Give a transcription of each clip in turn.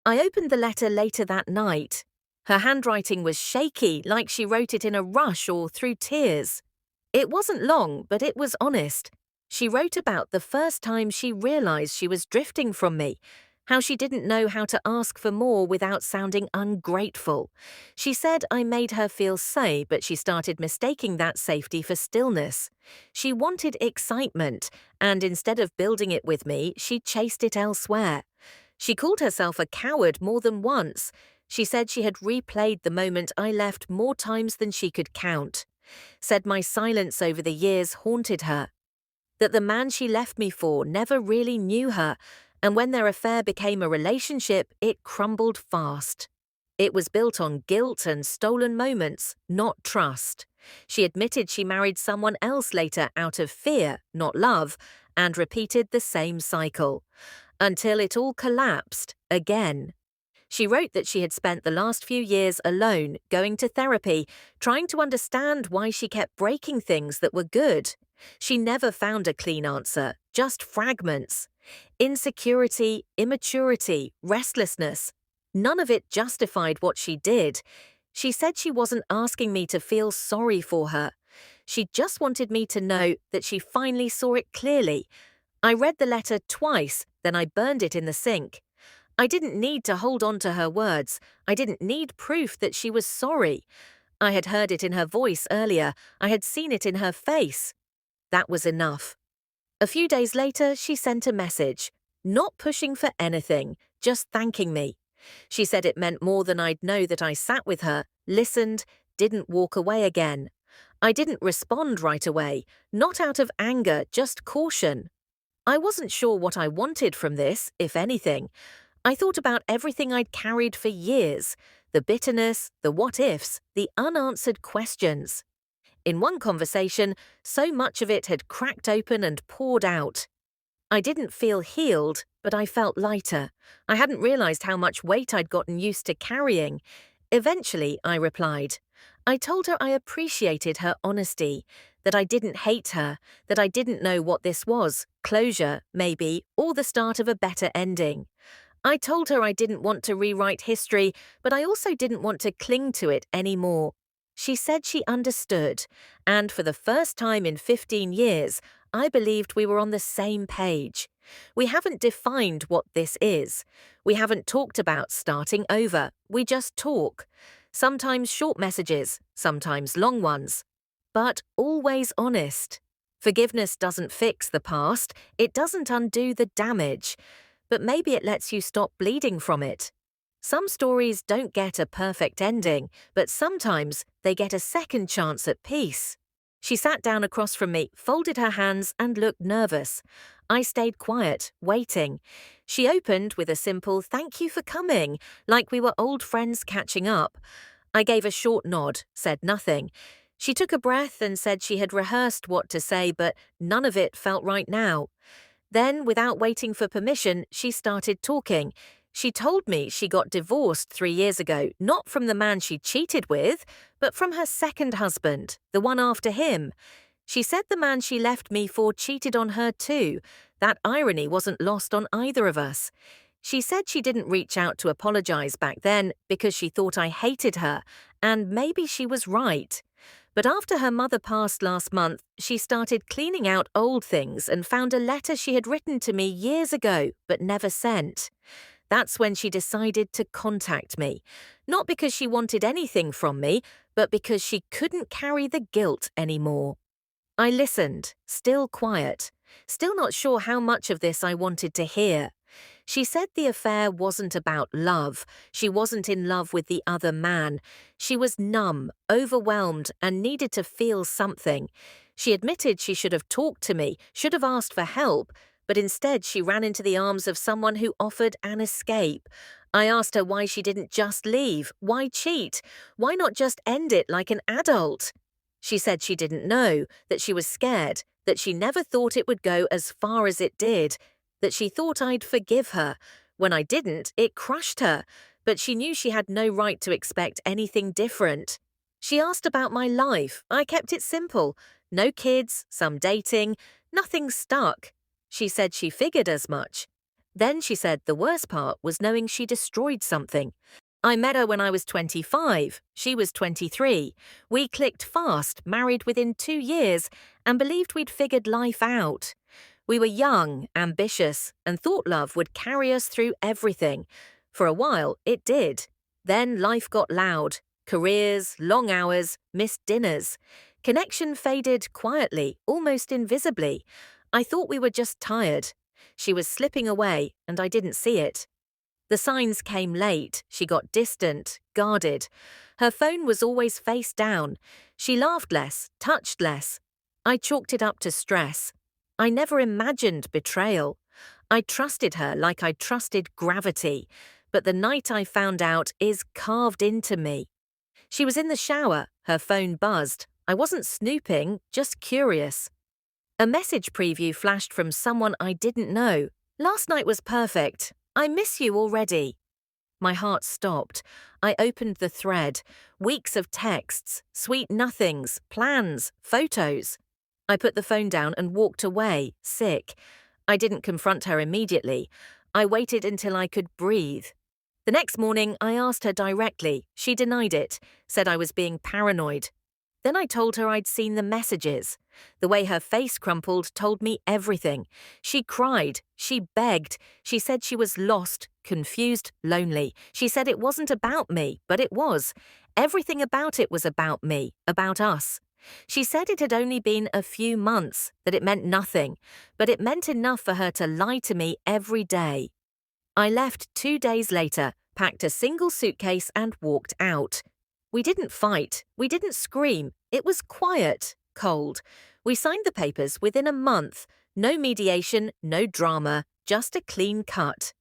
I opened the letter later that night. Her handwriting was shaky, like she wrote it in a rush or through tears. It wasn't long, but it was honest. She wrote about the first time she realized she was drifting from me, how she didn't know how to ask for more without sounding ungrateful. She said I made her feel safe, but she started mistaking that safety for stillness. She wanted excitement, and instead of building it with me, she chased it elsewhere. She called herself a coward more than once. She said she had replayed the moment I left more times than she could count. Said my silence over the years haunted her. That the man she left me for never really knew her, and when their affair became a relationship, it crumbled fast. It was built on guilt and stolen moments, not trust. She admitted she married someone else later out of fear, not love, and repeated the same cycle. Until it all collapsed, again. She wrote that she had spent the last few years alone, going to therapy, trying to understand why she kept breaking things that were good. She never found a clean answer, just fragments. Insecurity, immaturity, restlessness. None of it justified what she did. She said she wasn't asking me to feel sorry for her. She just wanted me to know that she finally saw it clearly. I read the letter twice, then I burned it in the sink. I didn't need to hold on to her words. I didn't need proof that she was sorry. I had heard it in her voice earlier. I had seen it in her face. That was enough. A few days later, she sent a message, not pushing for anything, just thanking me. She said it meant more than I'd know that I sat with her, listened, didn't walk away again. I didn't respond right away, not out of anger, just caution. I wasn't sure what I wanted from this, if anything. I thought about everything I'd carried for years, the bitterness, the what-ifs, the unanswered questions. In one conversation, so much of it had cracked open and poured out. I didn't feel healed, but I felt lighter. I hadn't realized how much weight I'd gotten used to carrying. Eventually, I replied. I told her I appreciated her honesty, that I didn't hate her, that I didn't know what this was, closure, maybe, or the start of a better ending. I told her I didn't want to rewrite history, but I also didn't want to cling to it anymore. She said she understood, and for the first time in 15 years, I believed we were on the same page. We haven't defined what this is. We haven't talked about starting over. We just talk. Sometimes short messages, sometimes long ones. But always honest. Forgiveness doesn't fix the past. It doesn't undo the damage. But maybe it lets you stop bleeding from it. Some stories don't get a perfect ending, but sometimes they get a second chance at peace. She sat down across from me, folded her hands, and looked nervous. I stayed quiet, waiting. She opened with a simple "thank you for coming," like we were old friends catching up. I gave a short nod, said nothing. She took a breath and said she had rehearsed what to say, but none of it felt right now. Then, without waiting for permission, she started talking. She told me she got divorced 3 years ago, not from the man she cheated with, but from her second husband, the one after him. She said the man she left me for cheated on her too. That irony wasn't lost on either of us. She said she didn't reach out to apologize back then because she thought I hated her, and maybe she was right. But after her mother passed last month, she started cleaning out old things and found a letter she had written to me years ago but never sent. That's when she decided to contact me. Not because she wanted anything from me, but because she couldn't carry the guilt anymore. I listened, still quiet, still not sure how much of this I wanted to hear. She said the affair wasn't about love. She wasn't in love with the other man. She was numb, overwhelmed, and needed to feel something. She admitted she should have talked to me, should have asked for help, but instead she ran into the arms of someone who offered an escape. I asked her why she didn't just leave. Why cheat? Why not just end it like an adult? She said she didn't know, that she was scared, that she never thought it would go as far as it did, that she thought I'd forgive her. When I didn't, it crushed her, but she knew she had no right to expect anything different. She asked about my life. I kept it simple. No kids, some dating, nothing stuck. She said she figured as much. Then she said the worst part was knowing she destroyed something. I met her when I was 25. She was 23. We clicked fast, married within 2 years, and believed we'd figured life out. We were young, ambitious, and thought love would carry us through everything. For a while, it did. Then life got loud. Careers, long hours, missed dinners. Connection faded quietly, almost invisibly. I thought we were just tired. She was slipping away, and I didn't see it. The signs came late. She got distant, guarded. Her phone was always face down. She laughed less, touched less. I chalked it up to stress. I never imagined betrayal. I trusted her like I trusted gravity, but the night I found out is carved into me. She was in the shower, her phone buzzed. I wasn't snooping, just curious. A message preview flashed from someone I didn't know. Last night was perfect. I miss you already. My heart stopped. I opened the thread. Weeks of texts, sweet nothings, plans, photos. I put the phone down and walked away, sick. I didn't confront her immediately. I waited until I could breathe. The next morning, I asked her directly. She denied it, said I was being paranoid. Then I told her I'd seen the messages. The way her face crumpled told me everything. She cried. She begged. She said she was lost, confused, lonely. She said it wasn't about me, but it was. Everything about it was about me, about us. She said it had only been a few months, that it meant nothing, but it meant enough for her to lie to me every day. I left 2 days later, packed a single suitcase and walked out. We didn't fight. We didn't scream. It was quiet, cold. We signed the papers within a month. No mediation, no drama, just a clean cut.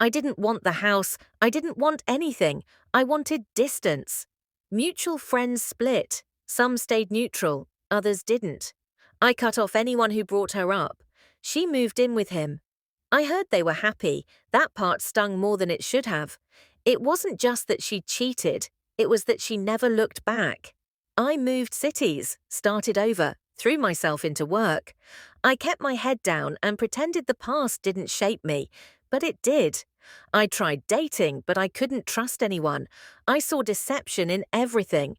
I didn't want the house. I didn't want anything. I wanted distance. Mutual friends split. Some stayed neutral, others didn't. I cut off anyone who brought her up. She moved in with him. I heard they were happy. That part stung more than it should have. It wasn't just that she cheated. It was that she never looked back. I moved cities, started over, threw myself into work. I kept my head down and pretended the past didn't shape me, but it did. I tried dating, but I couldn't trust anyone. I saw deception in everything.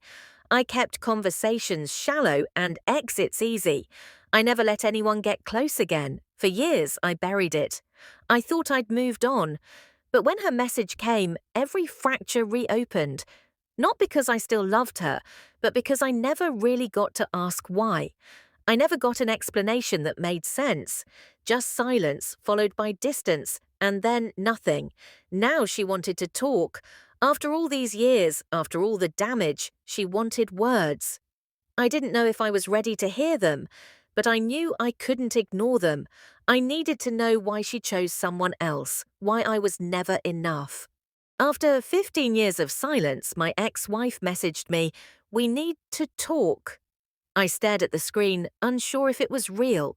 I kept conversations shallow and exits easy. I never let anyone get close again. For years, I buried it. I thought I'd moved on. But when her message came, every fracture reopened. Not because I still loved her, but because I never really got to ask why. I never got an explanation that made sense. Just silence, followed by distance, and then nothing. Now she wanted to talk. After all these years, after all the damage, she wanted words. I didn't know if I was ready to hear them, but I knew I couldn't ignore them. I needed to know why she chose someone else, why I was never enough. After 15 years of silence, my ex-wife messaged me, "We need to talk." I stared at the screen, unsure if it was real.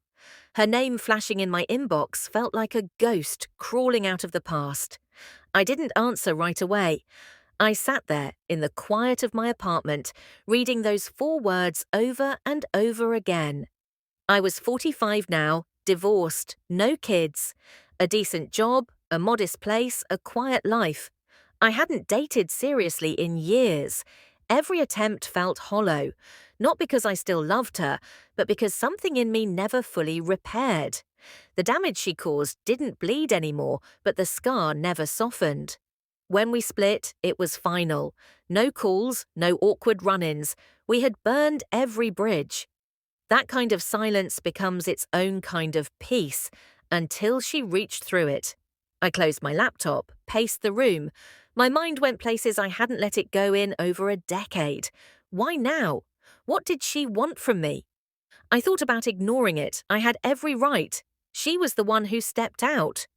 Her name flashing in my inbox felt like a ghost crawling out of the past. I didn't answer right away. I sat there, in the quiet of my apartment, reading those 4 words over and over again. I was 45 now, divorced, no kids, a decent job, a modest place, a quiet life. I hadn't dated seriously in years. Every attempt felt hollow, not because I still loved her, but because something in me never fully repaired. The damage she caused didn't bleed anymore, but the scar never softened. When we split, it was final. No calls, no awkward run-ins. We had burned every bridge. That kind of silence becomes its own kind of peace, until she reached through it. I closed my laptop, paced the room. My mind went places I hadn't let it go in over a decade. Why now? What did she want from me? I thought about ignoring it. I had every right. She was the one who stepped out.